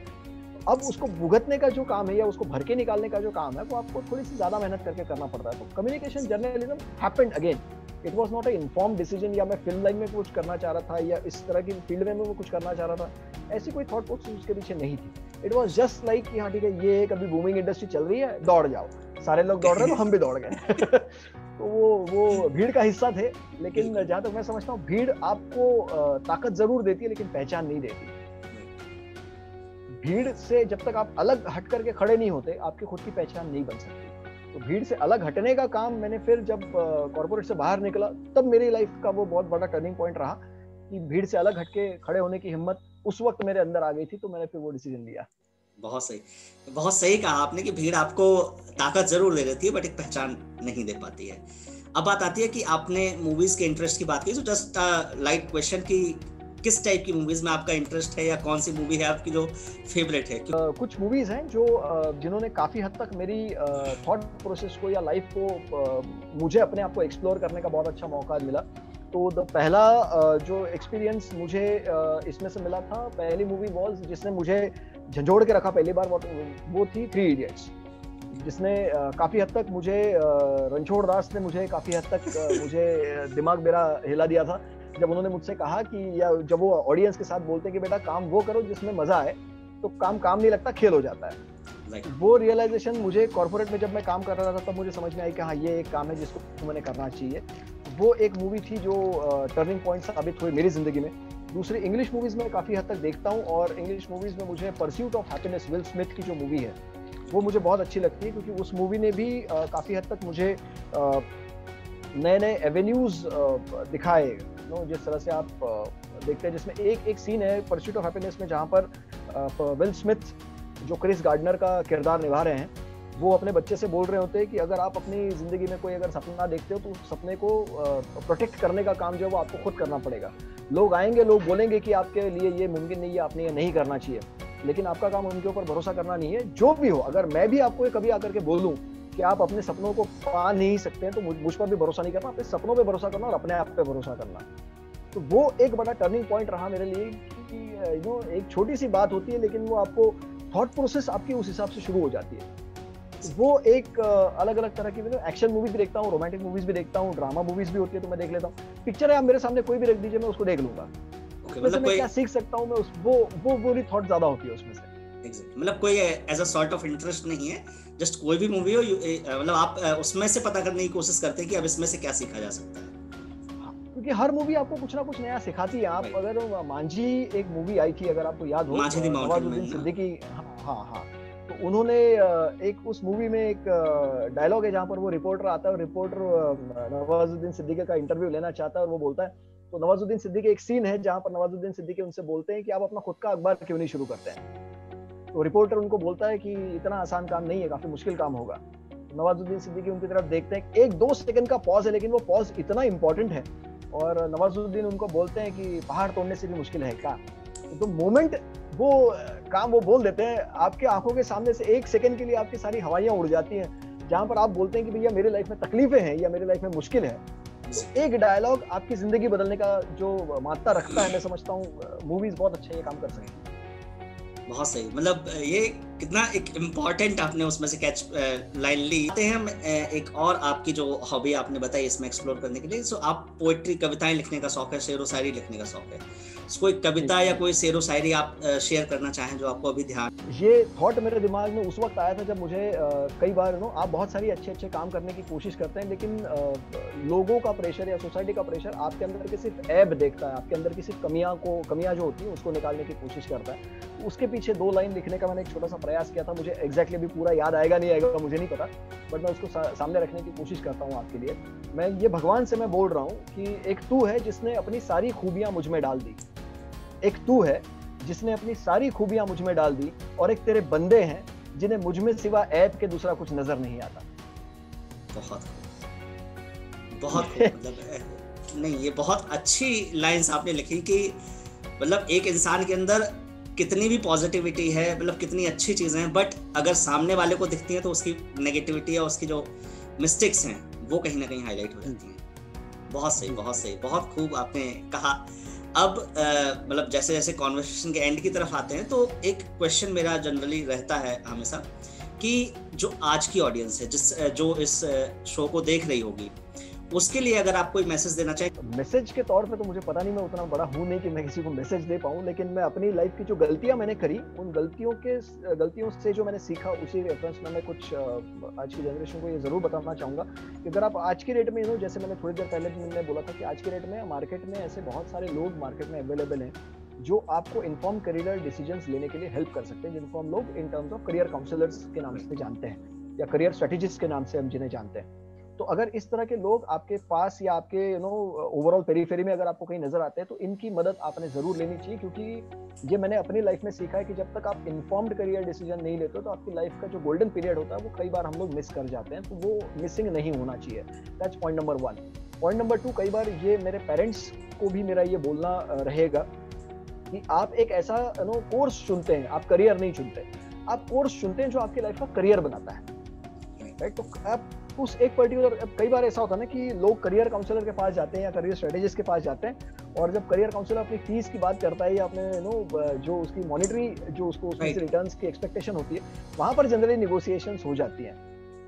अब उसको भुगतने का जो काम है या उसको भर के निकालने का जो काम है वो आपको थोड़ी सी ज्यादा मेहनत करके करना पड़ता है। तो communication journalism happened again, it was not a informed decision, या मैं फिल्म लाइन में कुछ करना चाह रहा था या इस तरह की फील्ड में मैं कुछ करना चाह रहा था, ऐसी कोई थॉट प्रोसेस उसके पीछे नहीं थी। इट वाज जस्ट लाइक कि हाँ ठीक है, ये कभी बूमिंग इंडस्ट्री चल रही है, दौड़ जाओ, सारे लोग दौड़ रहे हैं तो हम भी दौड़ गए। तो वो भीड़ का हिस्सा थे, लेकिन जहां तक मैं समझता हूँ भीड़ आपको ताकत जरूर देती है लेकिन पहचान नहीं देती। भीड़ से जब तक आप अलग हट करके खड़े नहीं होते, आपकी खुद की पहचान नहीं बन सकती। तो भीड़ से अलग हटने का काम मैंने फिर जब कॉर्पोरेट से बाहर निकला, तब मेरी लाइफ का वो बहुत बड़ा टर्निंग पॉइंट रहा कि भीड़ से अलग हटके खड़े होने की हिम्मत उस वक्त मेरे अंदर आ गई थी, तो मैंने फिर वो डिसीजन लिया। बहुत सही कहा आपने कि भीड़ आपको ताकत जरूर दे देती है बट एक पहचान नहीं दे पाती है। अब बात आती है कि आपने मूवीज के इंटरेस्ट की बात की, तो जस्ट लाइट क्वेश्चन कि किस टाइप की मूवीज में आपका इंटरेस्ट है या कौन सी मूवी है आपकी जो फेवरेट है? कुछ मूवीज हैं जो जिन्होंने काफी हद तक मेरी थॉट प्रोसेस को या लाइफ को मुझे अपने आप को एक्सप्लोर करने का बहुत अच्छा मौका मिला। तो पहला जो एक्सपीरियंस मुझे इसमें से मिला था, पहली मूवी वॉज जिसने मुझे झंझोड़ के रखा पहली बार, वो थी 3 इडियट्स, जिसने काफी हद तक मुझे रणछोड़ दास ने मुझे काफी हद तक मुझे दिमाग मेरा हिला दिया था जब उन्होंने मुझसे कहा कि, या जब वो ऑडियंस के साथ बोलते हैं कि बेटा काम वो करो जिसमें मजा आए, तो काम नहीं लगता, खेल हो जाता है। वो रियलाइजेशन मुझे कॉर्पोरेट में जब मैं काम कर रहा था तब मुझे समझ में आई कि हाँ ये एक काम है जिसको मैंने करना चाहिए। वो एक मूवी थी जो टर्निंग पॉइंट साबित हुई मेरी जिंदगी में। दूसरी इंग्लिश मूवीज में काफी हद तक देखता हूँ, और इंग्लिश मूवीज में मुझे pursuit of happiness, will Smith की जो मूवी है वो मुझे बहुत अच्छी लगती है, क्योंकि उस मूवी ने भी काफी हद तक मुझे नए एवेन्यूज दिखाए। जिस तरह से आप देखते हैं, जिसमें एक सीन है परस्यूट ऑफ हैप्पीनेस में जहाँ पर विल स्मिथ जो क्रिस गार्डनर का किरदार निभा रहे हैं, वो अपने बच्चे से बोल रहे होते हैं कि अगर आप अपनी जिंदगी में कोई अगर सपना देखते हो तो उस सपने को प्रोटेक्ट करने का काम जो है वो आपको खुद करना पड़ेगा। लोग आएंगे, लोग बोलेंगे कि आपके लिए ये मुमकिन नहीं है, आपने ये नहीं करना चाहिए, लेकिन आपका काम उनके ऊपर भरोसा करना नहीं है। जो भी हो, अगर मैं भी आपको कभी आकर के बोलूं कि आप अपने सपनों को पा नहीं सकते हैं, तो मुझ पर भी भरोसा नहीं करना, अपने सपनों पे भरोसा करना और अपने आप पे भरोसा करना। तो वो एक बड़ा टर्निंग पॉइंट रहा मेरे लिए कि एक छोटी सी बात होती है लेकिन वो आपको थॉट प्रोसेस आपकी उस हिसाब से शुरू हो जाती है। वो एक अलग अलग तरह की, एक्शन मूवीज भी देखता हूँ, रोमांटिक मूवीज भी देखता हूँ, ड्रामा मूवीज भी होती है तो मैं देख लेता हूँ। पिक्चर है आप मेरे सामने कोई भी रख दीजिए, मैं उसको देख लूंगा। उसमें मैं क्या सीख सकता हूँ, मैं वो बुरी थॉट ज्यादा होती है उसमें से। मतलब कोई as a sort of interest नहीं है, जस्ट कोई भी मूवी हो, मतलब आप उसमें से पता करने की कोशिश करते हैं कि अब इसमें से क्या सीखा जा सकता है। क्योंकि हर मूवी आपको कुछ ना कुछ नया सिखाती है। आप अगर मांझी एक मूवी आई थी, अगर आपको याद हो, नवाजुद्दीन सिद्दीकी, हाँ, तो उन्होंने एक उस मूवी में एक डायलॉग है जहाँ पर वो रिपोर्टर आता है और रिपोर्टर नवाजुद्दीन सिद्दीकी का इंटरव्यू लेना चाहता है और वो बोलता है, तो नवाजुद्दीन सिद्दीकी, एक सीन है जहाँ पर नवाजुद्दीन सिद्दीकी उनसे बोलते हैं कि आप अपना खुद का अखबार क्यों नहीं शुरू करते हैं। तो रिपोर्टर उनको बोलता है कि इतना आसान काम नहीं है, काफी मुश्किल काम होगा। नवाजुद्दीन सिद्दीकी उनकी तरफ देखते हैं, 1-2 सेकंड का पॉज है, लेकिन वो पॉज इतना इंपॉर्टेंट है, और नवाजुद्दीन उनको बोलते हैं कि पहाड़ तोड़ने से भी मुश्किल है क्या। तो मोमेंट वो काम वो बोल देते हैं, आपके आंखों के सामने से 1 सेकंड के लिए आपकी सारी हवाइयां उड़ जाती हैं, जहां पर आप बोलते हैं कि भैया मेरी लाइफ में तकलीफें हैं या मेरी लाइफ में मुश्किल है। तो एक डायलॉग आपकी जिंदगी बदलने का जो मात्रा रखता है, मैं समझता हूँ मूवीज बहुत अच्छा ये काम कर सकती है। बहुत सही, मतलब ये कितना एक इम्पॉर्टेंट आपने उसमें से कैच लाइन ली। आते हैं हम एक और आपकी जो हॉबी आपने बताई इसमें एक्सप्लोर करने के लिए। सो आप पोएट्री, कविताएं लिखने का शौक है, शेर व शायरी लिखने का शौक है, कोई कविता या कोई शेर व शायरी आप शेयर करना चाहें जो आपको अभी ध्यान? ये थॉट मेरे दिमाग में उस वक्त आया था जब मुझे कई बार आप बहुत सारी अच्छे काम करने की कोशिश करते हैं, लेकिन लोगों का प्रेशर या सोसाइटी का प्रेशर आपके अंदर के सिर्फ ऐब देखता है, आपके अंदर की सिर्फ कमियां जो होती हैं उसको निकालने की कोशिश करता है। उसके पीछे 2 लाइन लिखने का मैंने एक छोटा सा प्रयास किया था। मुझे एग्जैक्टली अभी पूरा याद आएगा नहीं आएगा मुझे नहीं पता, बट मैं उसको सामने रखने की कोशिश करता हूँ आपके लिए। मैं ये भगवान से मैं बोल रहा हूँ कि एक तू है जिसने अपनी सारी खूबियां मुझ में डाल दी, एक तू है जिसने अपनी सारी खूबियां मुझ में डाल दी, और एक तेरे बंदे हैं जिन्हें मुझ में सिवा ऐब के दूसरा कुछ नजर नहीं आता। बहुत मतलब नहीं, ये बहुत अच्छी लाइंस आपने लिखी कि मतलब एक इंसान के अंदर कितनी भी पॉजिटिविटी है, मतलब कितनी अच्छी चीजें हैं, बट अगर सामने वाले को दिखती हैं तो उसकी नेगेटिविटी या उसकी जो मिस्टेक्स हैं वो कहीं ना कहीं हाईलाइट हो जाती हैं। बहुत सही, बहुत सही, बहुत खूब आपने कहा। अब मतलब जैसे जैसे कॉन्वर्सेशन के एंड की तरफ आते हैं, तो एक क्वेश्चन मेरा जनरली रहता है हमेशा कि जो आज की ऑडियंस है, जो इस शो को देख रही होगी, उसके लिए अगर आप कोई मैसेज देना चाहें। मैसेज के तौर पे तो मुझे पता नहीं, मैं उतना बड़ा हूँ नहीं कि मैं किसी को मैसेज दे पाऊँ, लेकिन मैं अपनी लाइफ की जो गलतियां मैंने करी, उन गलतियों से जो मैंने सीखा, उसी रेफरेंस में मैं कुछ आज की जनरेशन को ये जरूर बताना चाहूंगा कि अगर आप आज की डेट में जैसे मैंने थोड़ी देर पहले मैंने बोला था कि आज की डेट में मार्केट में ऐसे बहुत सारे लोग मार्केट में अवेलेबल हैं जो आपको इन्फॉर्म करियर डिसीजंस लेने के लिए हेल्प कर सकते हैं, जिनको हम लोग in terms of career counsellors के नाम से जानते हैं या करियर स्ट्रेटेजिस्ट के नाम से हम जिन्हें जानते हैं। तो अगर इस तरह के लोग आपके पास या आपके ओवरऑल पेरिफेरी में अगर आपको कहीं नजर आते हैं तो इनकी मदद आपने जरूर लेनी चाहिए, क्योंकि ये मैंने अपनी लाइफ में सीखा है कि जब तक आप इन्फॉर्म्ड करियर डिसीजन नहीं लेते तो आपकी लाइफ का जो गोल्डन पीरियड होता है वो कई बार हम लोग मिस कर जाते हैं, तो वो मिसिंग नहीं होना चाहिए। That's point number 1। Point number 2, कई बार ये मेरे पेरेंट्स को भी मेरा ये बोलना रहेगा कि आप एक ऐसा कोर्स चुनते हैं, आप करियर नहीं चुनते, आप कोर्स चुनते हैं जो आपकी लाइफ का करियर बनाता है, राइट। तो आप उस एक पर्टिकुलर, कई बार ऐसा होता है ना कि लोग करियर काउंसलर के पास जाते हैं या करियर स्ट्रेटेजिस्ट के पास जाते हैं, और जब करियर काउंसलर अपनी फीस की बात करता है या अपने जो उसकी मॉनिटरी जो उसको उसमें से रिटर्न्स की एक्सपेक्टेशन होती है, वहां पर जनरली नेगोशिएशंस हो जाती हैं।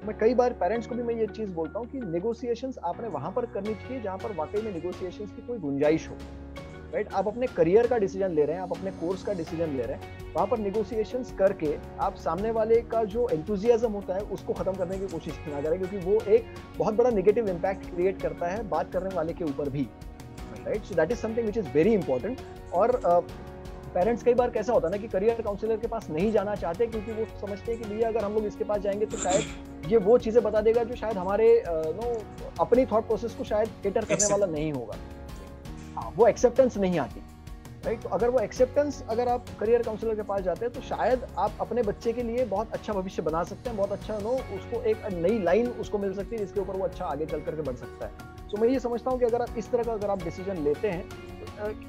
मैं कई बार पेरेंट्स को भी मैं ये चीज बोलता हूँ कि नेगोशिएशंस आपने वहां पर करनी चाहिए जहां पर वाकई में नेगोशिएशंस की कोई गुंजाइश हो, राइट। आप अपने करियर का डिसीजन ले रहे हैं, आप अपने कोर्स का डिसीजन ले रहे हैं, वहां पर नेगोशिएशंस करके आप सामने वाले का जो एंथुजियाज्म होता है उसको खत्म करने की कोशिश ना करें, क्योंकि वो एक बहुत बड़ा नेगेटिव इंपैक्ट क्रिएट करता है बात करने वाले के ऊपर भी, right. So that is something which is very important. और पेरेंट्स कई बार कैसा होता है ना कि करियर काउंसलर के पास नहीं जाना चाहते, क्योंकि वो समझते हैं कि भैया अगर हम लोग इसके पास जाएंगे तो शायद ये वो चीजें बता देगा जो शायद हमारे अपनी थॉट प्रोसेस को शायद केटर करने वाला नहीं होगा, वो एक्सेप्टेंस नहीं आती, राइट। तो अगर वो एक्सेप्टेंस, अगर आप करियर काउंसलर के पास जाते हैं तो शायद आप अपने बच्चे के लिए बहुत अच्छा भविष्य बना सकते हैं, बहुत अच्छा उसको एक नई लाइन उसको मिल सकती है जिसके ऊपर वो अच्छा आगे चल करके बढ़ सकता है। तो मैं ये समझता हूँ कि अगर आप इस तरह का अगर आप डिसीजन लेते हैं,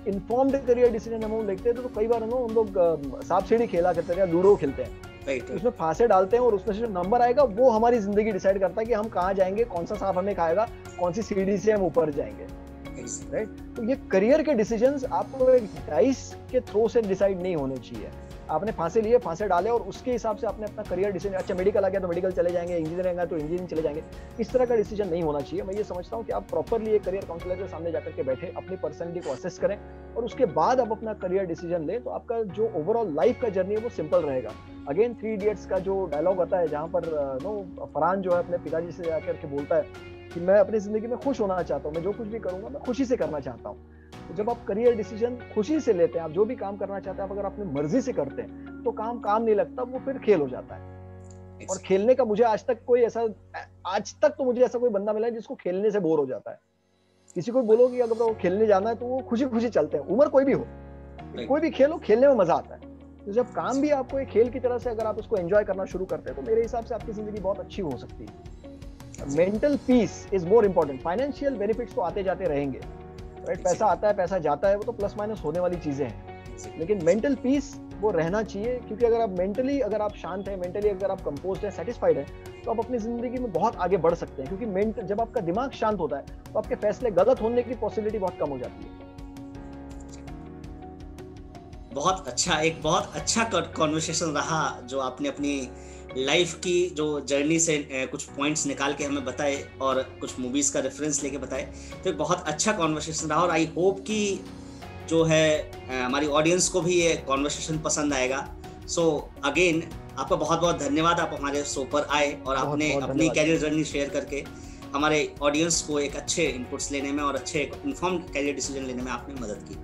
इन्फॉर्म्ड करियर डिसीजन हम लेते हैं तो कई बार हम लोग सांप सीढ़ी खेला करते हैं या लूडो खेलते हैं, तो उसमें फांसे डालते हैं और उसमें से जो नंबर आएगा वो हमारी जिंदगी डिसाइड करता है कि हम कहाँ जाएंगे, कौन सा सांप हमें खाएगा, कौन सी सीढ़ी से हम ऊपर जाएंगे, राइट। तो ये करियर के डिसीजंस आपको एक डाइस के थ्रो से डिसाइड नहीं होने चाहिए। आपने फांसे लिए, फांसे डाले और उसके हिसाब से आपने अपना करियर डिसीजन, अच्छा मेडिकल आ गया तो मेडिकल चले जाएंगे, इंजीनियरिंग आया तो इंजीनियरिंग चले जाएंगे, इस तरह का डिसीजन नहीं होना चाहिए। मैं ये समझता हूँ कि आप प्रॉपरली एक करियर काउंसलर के सामने जाकर के बैठे, अपनी पर्सनैलिटी को असेस करें और उसके बाद आप अपना करियर डिसीजन लें, तो आपका जो ओवरऑल लाइफ का जर्नी है वो सिंपल रहेगा। अगेन 3 इडियट्स का जो डायलॉग आता है जहाँ पर फरहान जो है अपने पिताजी से जाकर के बोलता है कि मैं अपनी जिंदगी में खुश होना चाहता हूँ, मैं जो कुछ भी करूंगा मैं खुशी से करना चाहता हूँ। तो जब आप करियर डिसीजन खुशी से लेते हैं, आप जो भी काम करना चाहते हैं, आप अगर अपनी मर्जी से करते हैं तो काम नहीं लगता, वो फिर खेल हो जाता है। और खेलने का मुझे आज तक तो मुझे ऐसा कोई बंदा मिला है जिसको खेलने से बोर हो जाता है। किसी को बोलो कि अगर वो खेलने जाना है तो वो खुशी चलते हैं, उम्र कोई भी हो, कोई भी खेलो, खेलने में मजा आता है। तो जब काम भी आपको एक खेल की तरह से अगर आप उसको एंजॉय करना शुरू करते हैं तो मेरे हिसाब से आपकी जिंदगी बहुत अच्छी हो सकती है। Mental peace is more important. Financial benefits तो आते जाते रहेंगे, राइट। पैसा आता है, पैसा जाता है, वो तो प्लस माइनस होने वाली चीजें हैं, लेकिन मेंटल पीस वो रहना चाहिए, क्योंकि अगर आप मेंटली अगर आप शांत हैं, मेंटली अगर आप कंपोज्ड हैं, सेटिस्फाइड हैं, तो आप अपनी जिंदगी में बहुत आगे बढ़ सकते हैं। क्योंकि जब आपका दिमाग शांत होता है तो आपके फैसले गलत होने की पॉसिबिलिटी बहुत कम हो जाती है। एक बहुत अच्छा कॉन्वर्सेशन रहा, जो आपने अपनी लाइफ की जो जर्नी से कुछ पॉइंट्स निकाल के हमें बताए और कुछ मूवीज का रेफरेंस लेके बताए, तो एक बहुत अच्छा कॉन्वर्सेशन रहा। और आई होप कि जो है हमारी ऑडियंस को भी ये कॉन्वर्सेशन पसंद आएगा। सो अगेन आपका बहुत बहुत धन्यवाद, आप हमारे शो पर आए और आपने अपनी कैरियर जर्नी शेयर करके हमारे ऑडियंस को एक अच्छे इनपुट्स लेने में और अच्छे इन्फॉर्म्ड कैरियर डिसीजन लेने में आपने मदद की।